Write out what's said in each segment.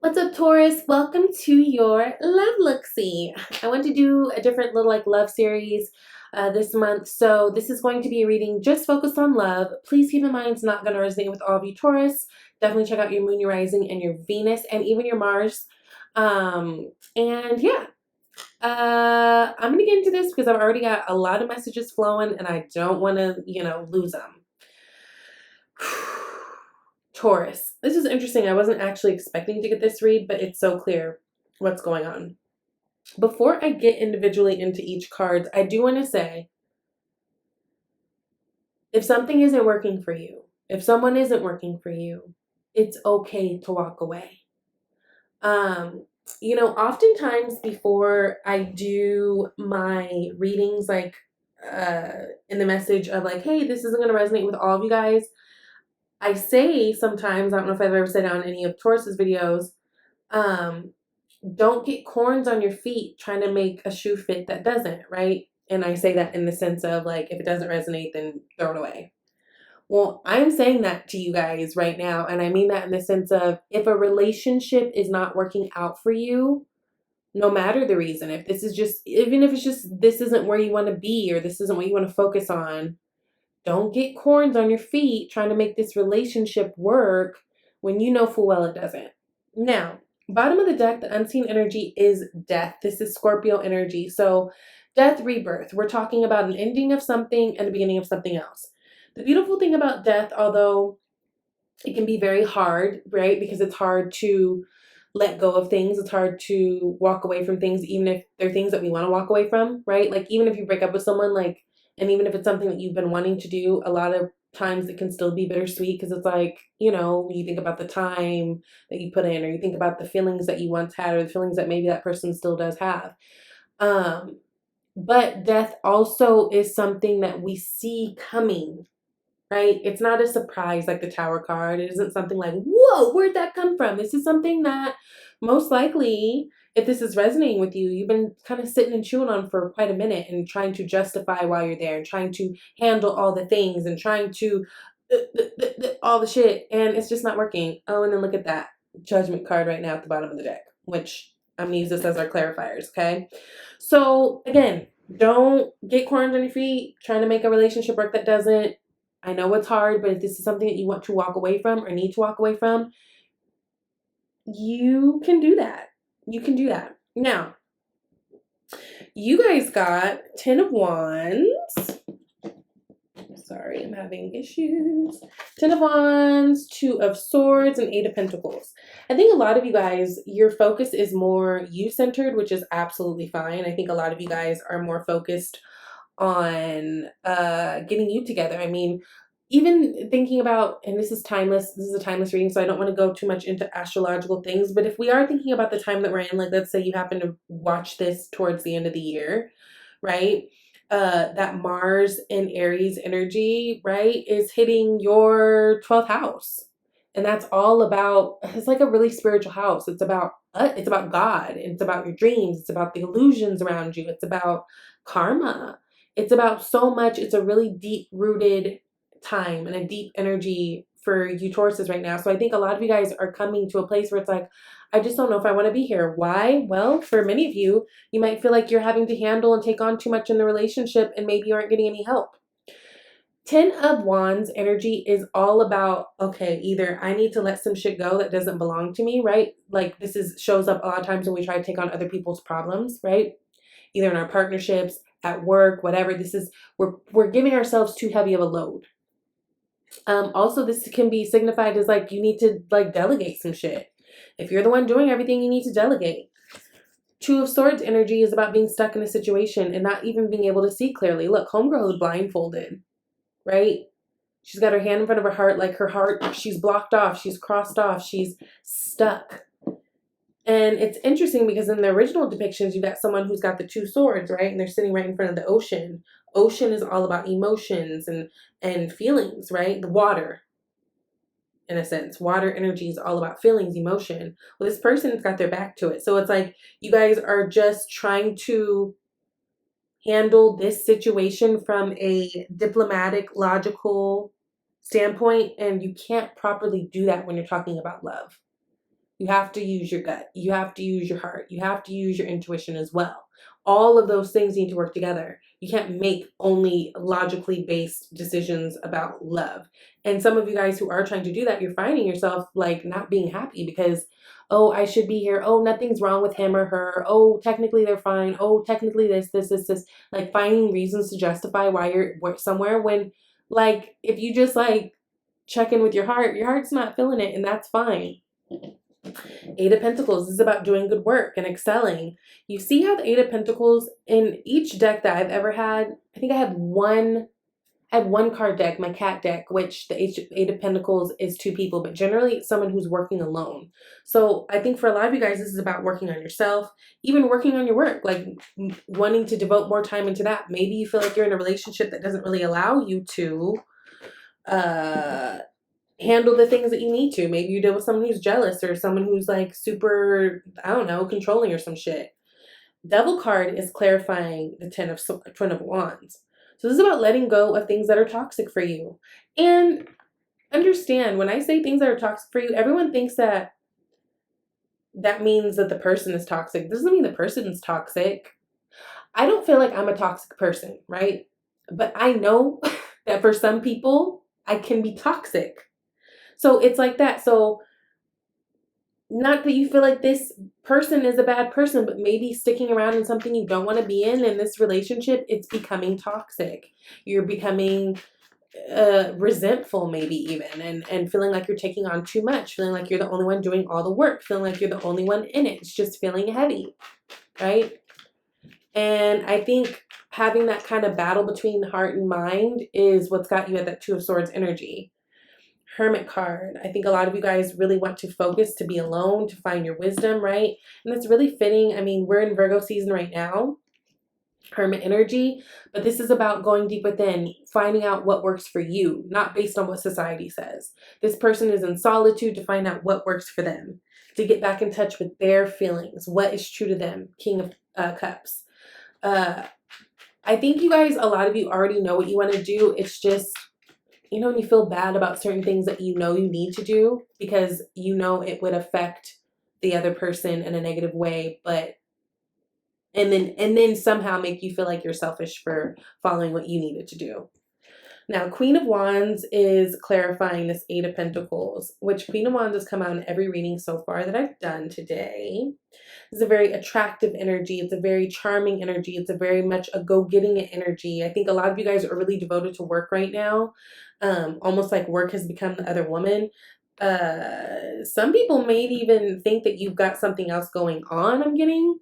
What's up, Taurus? Welcome to your love Looksie. I want to do a different little love series this month. So this is going to be a reading just focused on love. Please keep in mind it's not going to resonate with all of you Taurus. Definitely check out your moon, your rising, and your Venus, and even your Mars. And yeah, I'm going to get into this because I've already got a lot of messages flowing and I don't want to, lose them. Taurus. This is interesting. I wasn't actually expecting to get this read, but it's so clear what's going on. Before I get individually into each card, I do want to say, if something isn't working for you, if someone isn't working for you, it's okay to walk away. Oftentimes before I do my readings, in the message of hey, this isn't going to resonate with all of you guys, I say sometimes, I don't know if I've ever said it on any of Taurus's videos, don't get corns on your feet trying to make a shoe fit that doesn't, right? And I say that in the sense of if it doesn't resonate, then throw it away. Well, I'm saying that to you guys right now, and I mean that in the sense of if a relationship is not working out for you, no matter the reason, if this is just, even if it's just this isn't where you want to be or this isn't what you want to focus on, don't get corns on your feet trying to make this relationship work when you know full well it doesn't. Now, bottom of the deck, the unseen energy is death. This is Scorpio energy. So death, rebirth. We're talking about an ending of something and the beginning of something else. The beautiful thing about death, although it can be very hard, right? Because it's hard to let go of things. It's hard to walk away from things, even if they're things that we want to walk away from, right? Even if you break up with someone, and even if it's something that you've been wanting to do, a lot of times it can still be bittersweet because it's you think about the time that you put in, or you think about the feelings that you once had, or the feelings that maybe that person still does have. But death also is something that we see coming, right? It's not a surprise like the Tower card. It isn't something like, whoa, where'd that come from? This is something that most likely, if this is resonating with you, you've been kind of sitting and chewing on for quite a minute and trying to justify why you're there and trying to handle all the things and trying to all the shit, and it's just not working. Oh, and then look at that Judgment card right now at the bottom of the deck, which I'm gonna use this as our clarifiers, okay? So again, don't get corns on your feet trying to make a relationship work that doesn't. I know it's hard, but if this is something that you want to walk away from or need to walk away from, you can do that. You can do that. Now, you guys got 10 of Wands. Sorry, I'm having issues. 10 of Wands, 2 of Swords, and 8 of Pentacles. I think a lot of you guys, your focus is more you-centered, which is absolutely fine. I think a lot of you guys are more focused on getting you together. I mean, even thinking about, and this is timeless, this is a timeless reading, so I don't want to go too much into astrological things, but if we are thinking about the time that we're in, let's say you happen to watch this towards the end of the year, right? That Mars in Aries energy, right, is hitting your 12th house. And that's all about, it's like a really spiritual house. It's about God. It's about your dreams. It's about the illusions around you. It's about karma. It's about so much. It's a really deep-rooted time and a deep energy for you Tauruses right now. So I think a lot of you guys are coming to a place where it's I just don't know if I want to be here. Why? Well, for many of you, you might feel like you're having to handle and take on too much in the relationship and maybe you aren't getting any help. 10 of Wands energy is all about, okay, either I need to let some shit go that doesn't belong to me, right? Shows up a lot of times when we try to take on other people's problems, right? Either in our partnerships, at work, whatever. We're giving ourselves too heavy of a load. Also, this can be signified as you need to delegate some shit. If you're the one doing everything, you need to delegate. 2 of Swords energy is about being stuck in a situation and not even being able to see clearly. Look, homegirl is blindfolded, right? She's got her hand in front of her heart, her heart, she's blocked off, she's crossed off, she's stuck. And it's interesting because in the original depictions, you got someone who's got the 2 swords, right? And they're sitting right in front of the ocean. Ocean is all about emotions and feelings, right? The water, in a sense. Water energy is all about feelings, emotion. Well, this person's got their back to it. So it's you guys are just trying to handle this situation from a diplomatic, logical standpoint, and you can't properly do that when you're talking about love. You have to use your gut. You have to use your heart. You have to use your intuition as well. All of those things need to work together. You can't make only logically based decisions about love. And some of you guys who are trying to do that, you're finding yourself like not being happy because, oh, I should be here. Oh, nothing's wrong with him or her. Oh, technically they're fine. Oh, technically this. Like finding reasons to justify why you're somewhere when, like, if you just like check in with your heart's not feeling it, and that's fine. Eight of Pentacles is about doing good work and excelling. You see how the Eight of Pentacles in each deck that I've ever had, I think I had one card deck, my cat deck, which the Eight of Pentacles is two people, but generally it's someone who's working alone. So I think for a lot of you guys, this is about working on yourself, even working on your work, like wanting to devote more time into that. Maybe you feel like you're in a relationship that doesn't really allow you to handle the things that you need to. Maybe you deal with someone who's jealous or someone who's like super, I don't know, controlling or some shit. Devil card is clarifying the Twin of Wands. So this is about letting go of things that are toxic for you. And understand, when I say things that are toxic for you, everyone thinks that means that the person is toxic. This doesn't mean the person is toxic. I don't feel like I'm a toxic person, right? But I know that for some people, I can be toxic. So it's like that. So not that you feel like this person is a bad person, but maybe sticking around in something you don't want to be in this relationship, it's becoming toxic. You're becoming resentful maybe even, and feeling like you're taking on too much, feeling like you're the only one doing all the work, feeling like you're the only one in it. It's just feeling heavy, right? And I think having that kind of battle between heart and mind is what's got you at that Two of Swords energy. Hermit card. I think a lot of you guys really want to focus, to be alone, to find your wisdom, right? And that's really fitting. I mean, we're in Virgo season right now, Hermit energy, but this is about going deep within, finding out what works for you, not based on what society says. This person is in solitude to find out what works for them, to get back in touch with their feelings, what is true to them. King of Cups. I think you guys, a lot of you already know what you want to do. It's just, you know, when you feel bad about certain things that you know you need to do because you know it would affect the other person in a negative way, but and then somehow make you feel like you're selfish for following what you needed to do. Now, Queen of Wands is clarifying this Eight of Pentacles, which Queen of Wands has come out in every reading so far that I've done today. It's a very attractive energy. It's a very charming energy. It's a very much a go-getting it energy. I think a lot of you guys are really devoted to work right now. Almost like work has become the other woman. Some people may even think that you've got something else going on, I'm getting,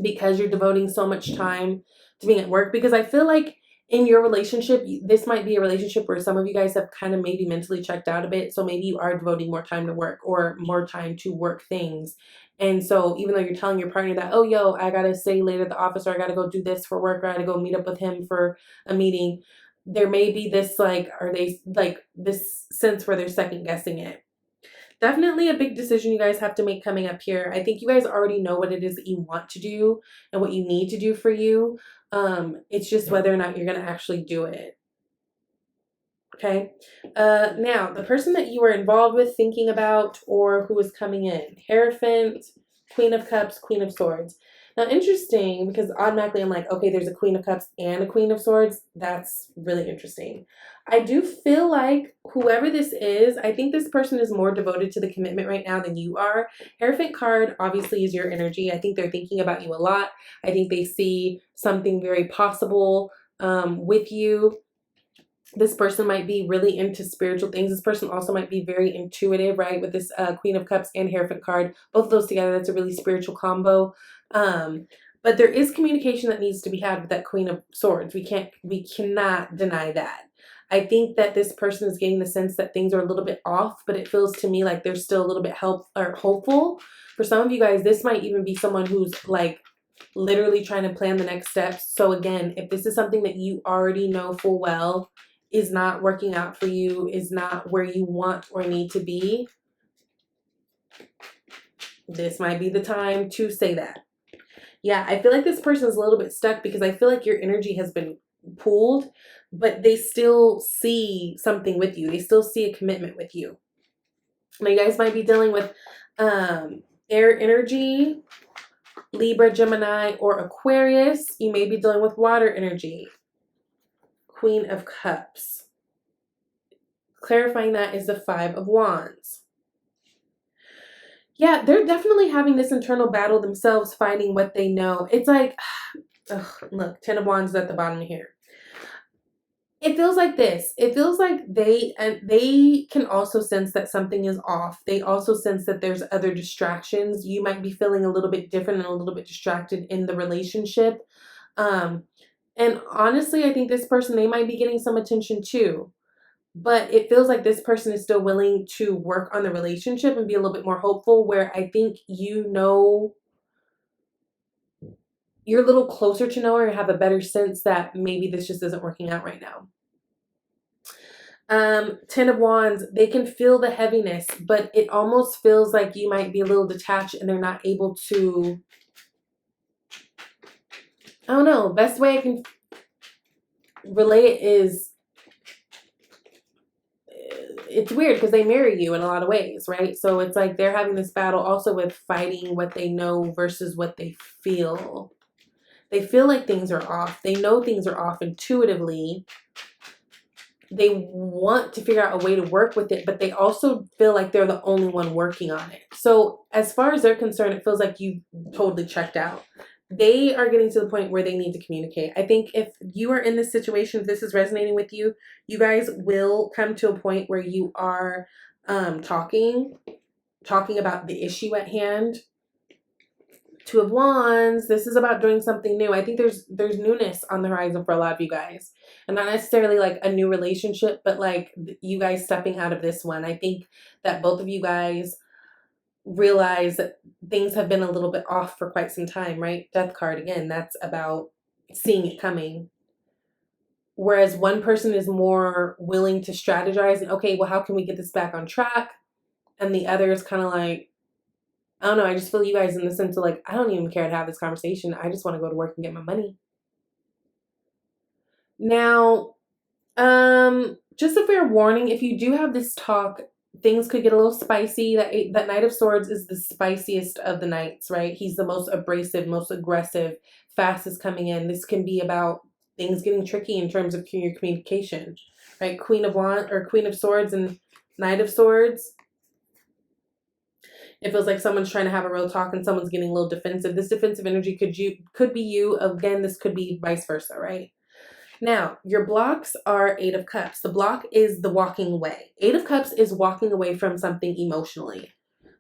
because you're devoting so much time to being at work. Because I feel like in your relationship, this might be a relationship where some of you guys have kind of maybe mentally checked out a bit. So maybe you are devoting more time to work or more time to work things. And so even though you're telling your partner that, oh, yo, I got to stay late at the office, or I got to go do this for work, or I got to go meet up with him for a meeting, there may be this like, are they like this sense where they're second guessing it. Definitely a big decision you guys have to make coming up here. I think you guys already know what it is that you want to do and what you need to do for you. It's just whether or not you're going to actually do it. Okay. Now, the person that you were involved with, thinking about, or who is coming in. Hierophant, Queen of Cups, Queen of Swords. Now, interesting, because automatically I'm like, okay, there's a Queen of Cups and a Queen of Swords. That's really interesting. I do feel like whoever this is, I think this person is more devoted to the commitment right now than you are. Hierophant card obviously is your energy. I think they're thinking about you a lot. I think they see something very possible with you. This person might be really into spiritual things. This person also might be very intuitive, right? With this Queen of Cups and Hierophant card, both of those together, that's a really spiritual combo. But there is communication that needs to be had with that Queen of Swords. We cannot deny that. I think that this person is getting the sense that things are a little bit off, but it feels to me like they're still a little bit hopeful. For some of you guys, this might even be someone who's like literally trying to plan the next steps. So again, if this is something that you already know full well is not working out for you, is not where you want or need to be, this might be the time to say that. Yeah, I feel like this person is a little bit stuck because I feel like your energy has been pulled, but they still see something with you. They still see a commitment with you. Now, you guys might be dealing with Air energy, Libra, Gemini, or Aquarius. You may be dealing with water energy. Queen of Cups. Clarifying that is the Five of Wands. Yeah, they're definitely having this internal battle themselves, fighting what they know. It's like, ugh, look, Ten of Wands is at the bottom here. It feels like this. It feels like they can also sense that something is off. They also sense that there's other distractions. You might be feeling a little bit different and a little bit distracted in the relationship. And honestly, I think this person, they might be getting some attention too. But it feels like this person is still willing to work on the relationship and be a little bit more hopeful, where I think you're a little closer to know or have a better sense that maybe this just isn't working out right now. Ten of Wands, they can feel the heaviness, but it almost feels like you might be a little detached and they're not able to, I don't know, best way I can relay it is, it's weird because they marry you in a lot of ways, right? So it's like they're having this battle also with fighting what they know versus what they feel. They feel like things are off. They know things are off intuitively. They want to figure out a way to work with it, but they also feel like they're the only one working on it. So as far as they're concerned, it feels like you totally checked out. They are getting to the point where they need to communicate. I think if you are in this situation, if this is resonating with you, you guys will come to a point where you are talking about the issue at hand. Two of Wands, this is about doing something new. I think there's newness on the horizon for a lot of you guys. And not necessarily like a new relationship, but like you guys stepping out of this one. I think that both of you guys realize that things have been a little bit off for quite some time, right? Death card, again, that's about seeing it coming. Whereas one person is more willing to strategize and, okay, well, how can we get this back on track? And the other is kind of like, I don't know, I just feel you guys in the sense of like, I don't even care to have this conversation. I just want to go to work and get my money. Now, just a fair warning, if you do have this talk, things could get a little spicy. That Knight of Swords is the spiciest of the knights, right? He's the most abrasive, most aggressive, fastest coming in. This can be about things getting tricky in terms of your communication, right? Queen of Swords and Knight of Swords. It feels like someone's trying to have a real talk and someone's getting a little defensive. This defensive energy could be you. Again, this could be vice versa, right? Now, your blocks are Eight of Cups. The block is the walking away. Eight of Cups is walking away from something emotionally.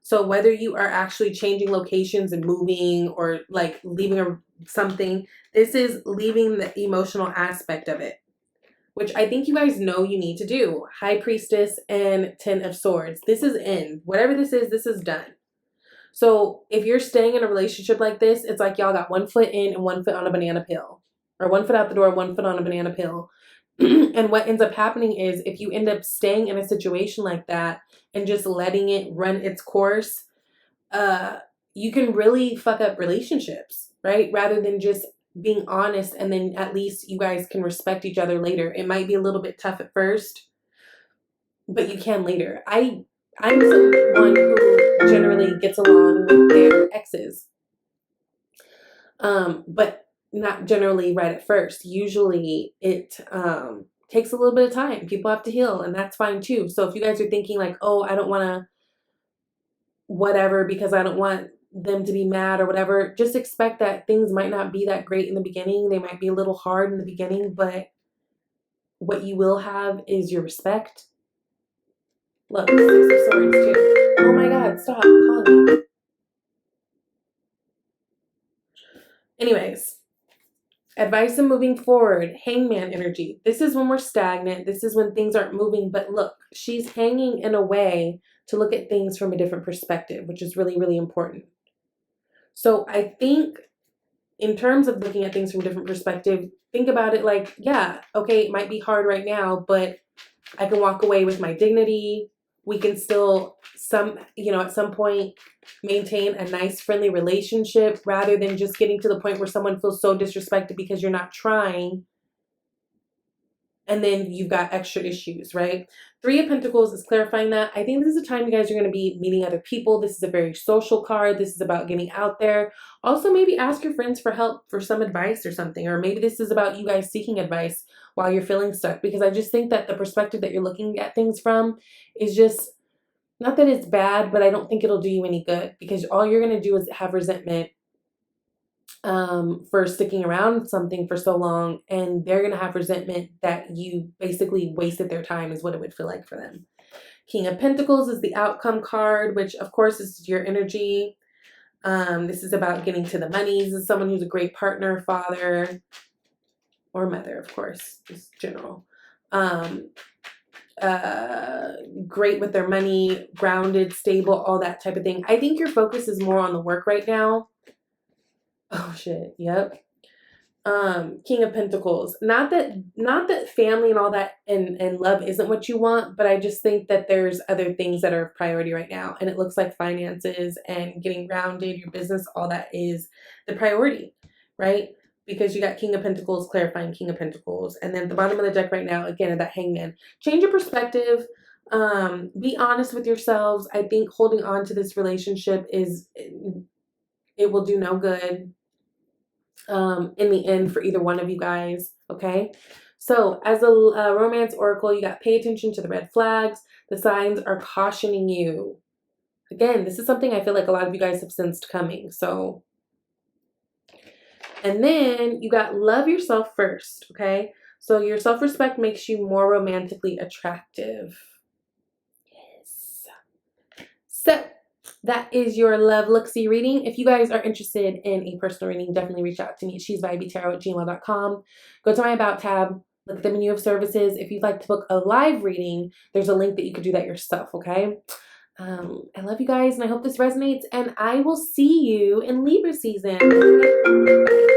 So whether you are actually changing locations and moving or like leaving something, this is leaving the emotional aspect of it, which I think you guys know you need to do. High Priestess and Ten of Swords. This is in. Whatever this is done. So if you're staying in a relationship like this, it's like y'all got one foot in and one foot on a banana peel. Or one foot out the door, one foot on a banana peel. And what ends up happening is if you end up staying in a situation like that and just letting it run its course, you can really fuck up relationships, right? Rather than just being honest, and then at least you guys can respect each other later. It might be a little bit tough at first, but you can later. I'm someone who generally gets along with their exes, but not generally right at first. Usually it takes a little bit of time. People have to heal, and that's fine too. So if you guys are thinking like, oh, I don't want to whatever because I don't want them to be mad or whatever, just expect that things might not be that great in the beginning. They might be a little hard in the beginning, but what you will have is your respect. Look, Six of Swords too. Oh my God, stop calling me. Anyways, advice on moving forward, Hangman energy. This is when we're stagnant. This is when things aren't moving. But look, she's hanging in a way to look at things from a different perspective, which is really, really important. So I think in terms of looking at things from a different perspective, think about it like, yeah, okay, it might be hard right now, but I can walk away with my dignity. We can still at some point maintain a nice friendly relationship rather than just getting to the point where someone feels so disrespected because you're not trying and then you've got extra issues, right? Three of Pentacles is clarifying that. I think this is a time you guys are going to be meeting other people. This is a very social card. This is about getting out there. Also, maybe ask your friends for help, for some advice or something. Or maybe this is about you guys seeking advice while you're feeling stuck. Because I just think that the perspective that you're looking at things from is just, not that it's bad, but I don't think it'll do you any good. Because all you're going to do is have resentment for sticking around something for so long, and they're going to have resentment that you basically wasted their time is what it would feel like for them. King of Pentacles is the outcome card, which of course is your energy. This is about getting to the money. This is someone who's a great partner, father, or mother, of course, just general. Great with their money, grounded, stable, all that type of thing. I think your focus is more on the work right now. Oh shit, yep. King of Pentacles. Not that family and all that and love isn't what you want, but I just think that there's other things that are priority right now. And it looks like finances and getting grounded, your business, all that is the priority, right? Because you got King of Pentacles clarifying King of Pentacles. And then at the bottom of the deck right now, again, that Hangman. Change your perspective. Be honest with yourselves. I think holding on to this relationship it will do no good. In the end for either one of you guys, okay? So as a romance oracle, you got pay attention to the red flags. The signs are cautioning you. Again, this is something I feel like a lot of you guys have sensed coming. So, and then you got love yourself first, okay? So your self-respect makes you more romantically attractive. Yes. So that is your love Looksie reading. If you guys are interested in a personal reading, definitely reach out to me at shesvibeytarot@gmail.com. Go to my About tab, look at the menu of services. If you'd like to book a live reading, there's a link that you could do that yourself, okay? I love you guys, and I hope this resonates, and I will see you in Libra season. Bye.